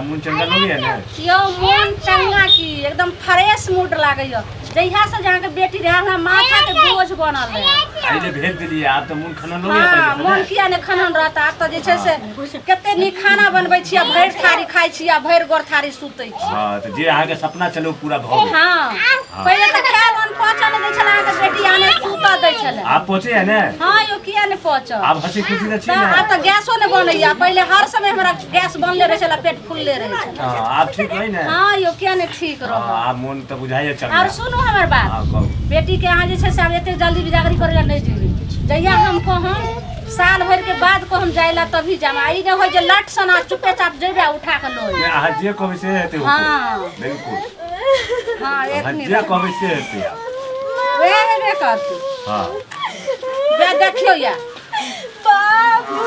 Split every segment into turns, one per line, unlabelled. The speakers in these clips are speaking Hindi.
मुन चंगा लोग है ना
यो मुन चंगा की एकदम फ्रेश मूड लागे यो जहिया से जहां के बेटी रहे हमरा माथा के बोझ बनल है
आइले भेज दिली आप तो मुन खनन लोग
है हां मुन किया ने खनन रहता तो जे छै से कते नी खाना बनबै छिया भैर थारी खाइ छिया भैर गोर थारी सुतै छी
हां तो जे आगे सपना चलो पूरा भ गेल
हां पहिले त खाल मन पहुंचा ने दै छला के बेटी आने सुता दै छले
आप पहुंचे है ना
हां यो किया ने पहुंच
आप हंसी खुशी से छी ना
आ त गैसो ने बनैया पहिले हर समय हमरा गैस बनले रहे छला पेट फुलले रहे छला
हां आप ठीक है ना
हां यो किया ने ठीक रहो
आप मन त बुझाइए चंगा
और सुनो हमर बात
हां कहू
बेटी के यहाँ जे छै से अब एते जल्दी बिजागरी करे ला नहीं जेबी जहिया हमको हम साल भर के बाद को हम जाइला तभी जाम आई न हो जे लट सना चुपे चाप जेबे उठा के लो
हां जे कहबे से हेते
हां
बिल्कुल
हां एतनी
जे कहबे से हेते
वे रे कहती
हां
वे देखियो या बाबू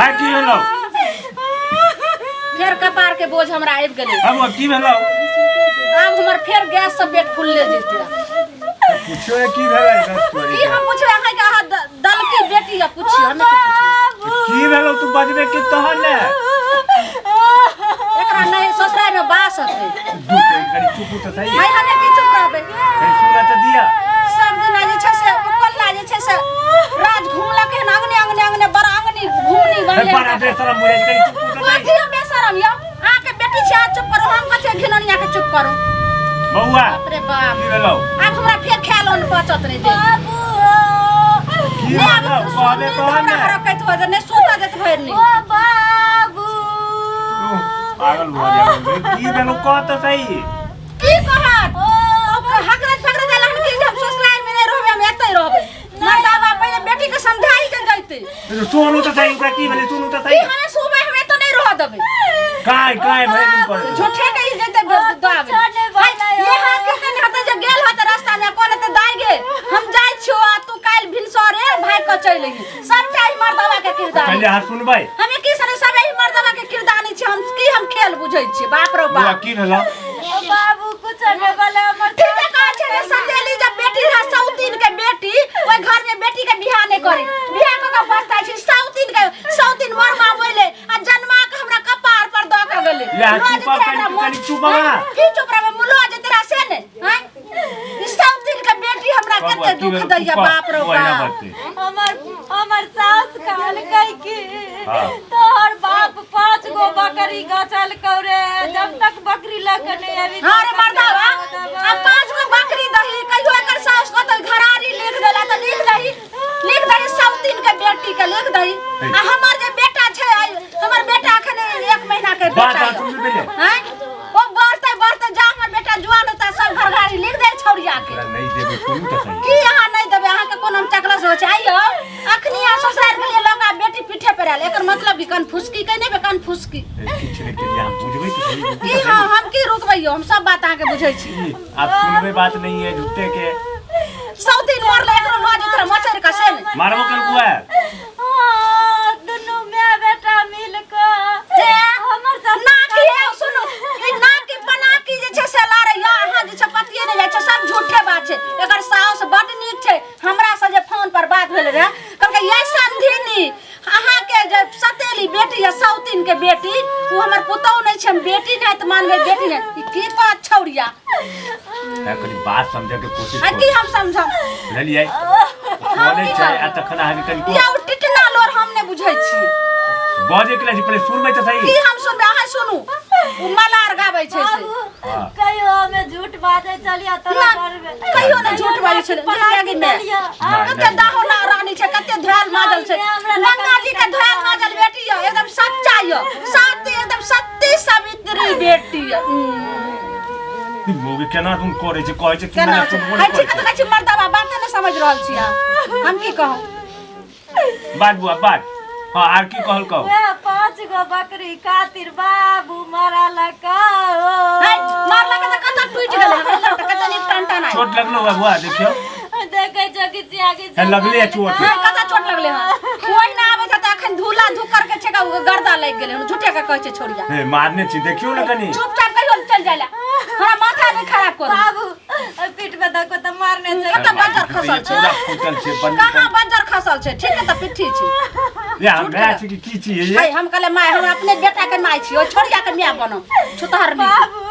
हां की भेलो
फिर कपार के बोझ हमरा आबि गेलै
हम की भेलो
अब हमर फिर गैस से पेट फुलले जेते
पूछो की भेलै स्टोरी
की हम पूछे अहाँ के दल की बेटी या पूछियो हमें
की भेलो तू बजबे के तहन ने
एकरा नहीं ससुराल में बास है
दू कड़ी चुप तो सही
नहीं हमें की चुप रहबे
सुना त दिया
सब दिन जे छै से उपल्ला जे छै से राज घुमला के अंगने अंगने अंगने बड़ा अंगनी घुमनी बनले
पर बेशरम मुरे कड़ी चुप तो सही
कथि बेशरम यो आ के बेटी छै चुप करो हम कथे घिननिया के चुप करो
बौआ
बाप रे बाप
की भेलो
अब हमरा फेर खायल न पचत नहीं दे बाबू
की भेलो कहबे तहन ने
हमरा कहत हो जे ने सुता देत भइर नहीं ओ बाबू
पागल हो गया की भेलो कह त सही
की कहत हकरत फकरत जाला हम की हम ससुराल में नहीं रहबे हम एतै रहबे मर्दाबा पहले बेटी के समझाई के जइते
सुनु त सही ओकरा की भेले सुनु त सही
हमें सुबह हमें तो नहीं रह देबे
काय भरे दिन पर
झूठे के जइते दावे ये हाथ के कने हते जे गेल हते रास्ता में कोने ते दाई गे हम जाय छियो आ तू काल भिनसरे भाई के चल गेली सब चाहि मर्दाबा के किरदार
पहले हाथ सुनबै
हमें की सने सब ही मर्दाबा के किरदानी छी हम की हम खेल बुझै छी बाप रो बाप
की भेलो
बाबू कुछ ने बोले हमर ठीक है कह छे सतेली जब बेटी रहा सौतीन के बेटी ओई घर में बेटी के बियाह नहीं करी बियाह क के बसता छी सौतीन मर मा बोले आ जन्मा के हमरा कपार पर द के गेले
या चुप चुपा
की चुप रहे मुलो जे तेरा से ने हैं ई सौतीन के बेटी हमरा कते दुख दैया बाप रो बाप हमर सास कहल कई की तोहर बाप 5 गो बकरी गचल करे जब तक बकरी लग नहीं आवी अरे मर्दावा अब 5 गो बकरी दही कहियो एकर सास को तो घरारी लिख देला त लिख दही सौतीन के बेटी के लिख दही आ हमर जे बेटा छै हमर बेटा अखने 1 महीना के बेटा हैं ओ बढ़ते जा हमर बेटा जुआन होता सब घरगाड़ी लिख दे छौरिया के
नहीं देबे सुनु त सही
की अहाँ नहीं देबे अहाँ के कोनो चकलस हो छै आइयो अखनी आ ससुराल के लिए लगा बेटी पीठे पर आल एकर मतलब की कन फुसकी के नहीं बे कन फुसकी
किछ ने के हम बुझबै त सही
की हां हम की रुकबैयो हम सब बात अहाँ के बुझै छी
आप सुनबे बात नहीं है झूठे के
सौतीन मरले एकरो लज तोरा मचर का से
मारबो कल कुआ
हां दुनु माय बेटा मिल के हमर सब नाकी सुनो ई नाकी बनाकी जे छै से लारे या अहाँ जे छै पतिए ने जाय छै सब झूठे बात छै एकर साउस बड नीक छै हमरा से जे फोन पर बात भेल रहे कहलकै ये समधिनी अहाँ के जे सतेली बेटी या सौतीन के बेटी वो हमर पुतौ नहीं छै बेटी नहीं त मानबे बेटी है की बात छौरिया
कनी बात समझे के कोशिश
कर की हम समझ
बुझलियै बोले छै आ तखन हम कनी
या टिटना लोर हम ने बुझै छी
बाजे के लिए पहले सुनबै त सही
की हम सुनबे अहाँ सुनू उ मलार गाबै छै से कहियो हमें झूठ बाजे चलिया तोरा करबे कहियो ने झूठ बाजे छै लागे ने कते दाहो ना रानी छै कते धोल माजल छै गंगा जी के धोल माजल बेटी है एकदम सच्चा है सत्य एकदम सत्य सावित्री बेटी है
मोगे केना तुम करे छै कहै छै
केना है ठीक त कहै छै मर्दाबा बात ने समझ रहल छी हम की कहू
बात बुआ बात हां आर की कहल कहू
5 गो बकरी खातिर बाबू मरला कहो मारला के त कत टूट गेलै कत नि टंटा नहीं
चोट लगलो बुआ देखियो
देखे छ कि आगे
लगले चोट
कत चोट लगले ह कोई ना आबे त अखन धूला धुकर के छै का गर्दा लग गेले झूठे का कहै छे छोड़िया
हे मारने छी देखियो ना कनी
चुपचाप कहियो चल जाला हमरा माथा नहीं खराब कर
बाबू पीठ पे दको त मारने छै
कत बजर खसल छे
फुटल छे
कहां बजर खसल छे ठीक है त पिट्ठी छी
या मैं छी की छी ये
भाई हम कहले माय हम अपने बेटा के माय छी ओ छोड़िया के मियां बनो छुतहर नहीं
बाबू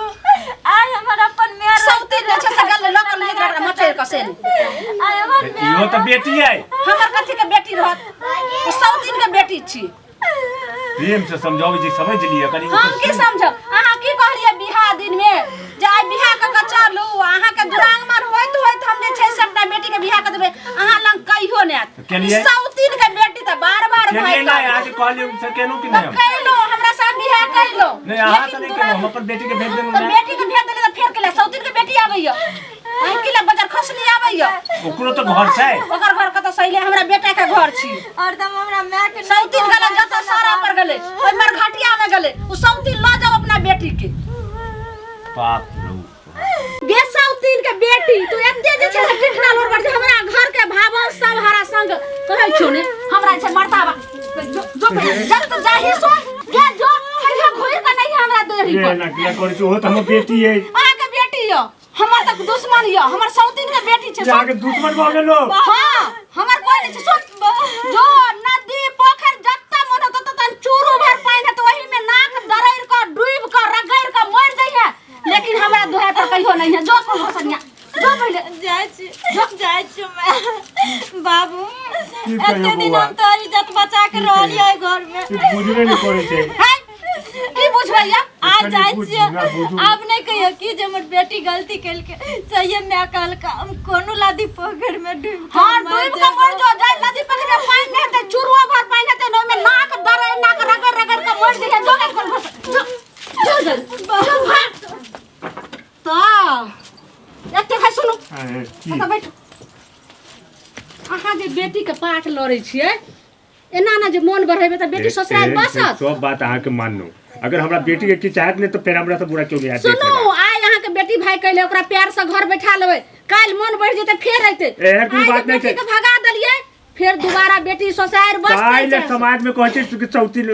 आय हमर अपन मेयर
सौती ने छे सगल लोकल नहीं एकरा मटे कसे
आय हमर
इहो त बेटी है
हमर कथि के बेटी रहत ओ सौतीन के बेटी छी
प्रेम से समझाओ जी समझ लिए कनी
हम की समझब अहाँ की कहलिए बियाह दिन में जाय बियाह के कचालू अहाँ के दुरांग मार होइत हम जे छै से अपना बेटी के बियाह कर देबे अहाँ लंग कहियो ने सौतीन के बेटी त बार-बार भाई
ना आज कहलिए से केनो कि नहीं
कइलो हमरा साथ बियाह कइलो
नहीं अहाँ त नहीं केनो हम अपन बेटी के भेज देनु
तो बेटी के भेज देले त फेर केला सौतीन के बेटी आबैया हम किला बाजार खसली आबैया
ओकरो तो घर छै
ओकर घर कत सहिले हमरा बेटा के घर छी
और त हमरा मां के
सौतीन गले जत सारा पर गले ओइ मर घाटिया में गले उ सौतीन ल जाओ अपना बेटी के
बाप रो
गे सौतीन के बेटी तू एते जे छै टिठना लोर कर हमरा घर के भावन सब हरा संग कहै छौ ने हमरा छै मरताबा जो जब त जाही सो गे जो खैया खोइ का नहीं हमरा देरी
ये ना किया करै छौ हो त हम बेटी है
अहाँ के बेटी यो हमर तक दुश्मन यो हमर सौतीन के बेटी छै
जाके दुश्मन भ गेलो
हां हमर कोई नहीं छै सुन जो नदी पोखर जत्ता मन होत त चूरू भर पानी त वही में नाक दरैर का डूब का रगैर का मर जाइ है लेकिन हमरा दोहा पर कहियो नहीं है जो को हसनिया जो पहले
जाय छी मैं बाबू एते दिन हम त इज्जत बचा के रहलिए घर में
बुझबे नहीं करै छै
की बुझबैया
आ जाय छी अब नहीं कहियो कि जे हमर बेटी गलती कैल के सही मैं कहल का हम कोनो लादी पोखर में डूब
हां डूब के मर जो जाय नदी पोखर में पानी नहीं त चूरुआ भर पानी नहीं त में नाक दरैर नाक रगड़ रगड़ के मर जाइ है जो के जो तो एते भाई सुनु त बैठ अहाँ जे बेटी के पाठ लड़ै छियै एना ना जे मन बढ़ेबे त बेटी ससुराल बसत
सब बात अहाँ के माननो अगर हमरा बेटी के की चाहत नहीं तो फिर हमरा तो बुरा क्यों नहीं आते
सुनो आय अहाँ के बेटी भाई कहले ओकरा प्यार से घर बैठा लेबै काल मन बढ़ जेते फेर आइते
एहन कोई बात नहीं छै
के भगा देलिए फिर दोबारा बेटी ससुराल बसतै
काल समाज में कहै छै कि सौतीन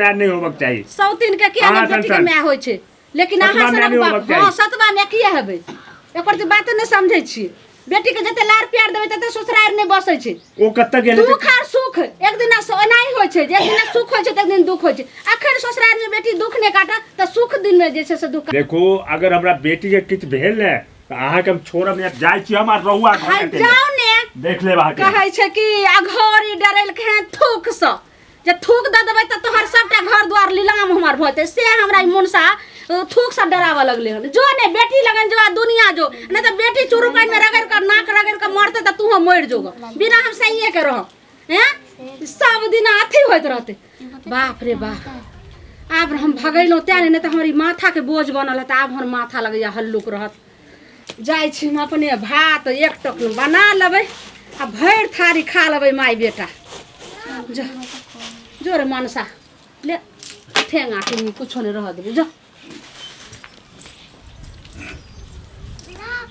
मैं नहीं होबक चाहिए
सौतीन के किया नहीं बेटी के मैं होय छै लेकिन अहाँ सब हां सतबा में किया हेबै एकर त बात नहीं समझै छी बेटी के जते लार प्यार देबै तते ससुराल नहीं बसै छै
ओ कत्ता गेले
दुख और सुख एक दिन ओनाही होय छै एक दिन सुख होय छै त एक दिन दुख होय छै अखन ससुराल में बेटी दुख नहीं काटा त सुख दिन में जे छै से दुख
देखो अगर हमरा बेटी के किछ भेल ने त अहाँ के हम छोड़ब ने जाय छी हम रहुआ घर के
जाओ ने
देख ले बा के
कहै छै कि अघोरी डरल के थूक स जे थूक द देबै त तोहर सबटा घर द्वार लीलाम हमर भते से हमरा मनसा थूक सब डरावा लगले हन जो ने बेटी लगन जो दुनिया जो नहीं तो बेटी चुरू पानी में रगड़ कर नाक रगड़ कर मरते त तू मर जोग बिना हम सहिए के रह हैं सब दिन अथी होत रहते बाप रे बाप आब हम भगैलो त्या नहीं तो हमारी माथा के बोझ बनल है त आब हमर माथा लगैया हल्लुक रहत जाय छी हम अपने भात एक टक बना लेबै आ भर थारी खा लेबै माय बेटा जो रे मनसा ले ठेंगा कुछो नहीं रह देबै जो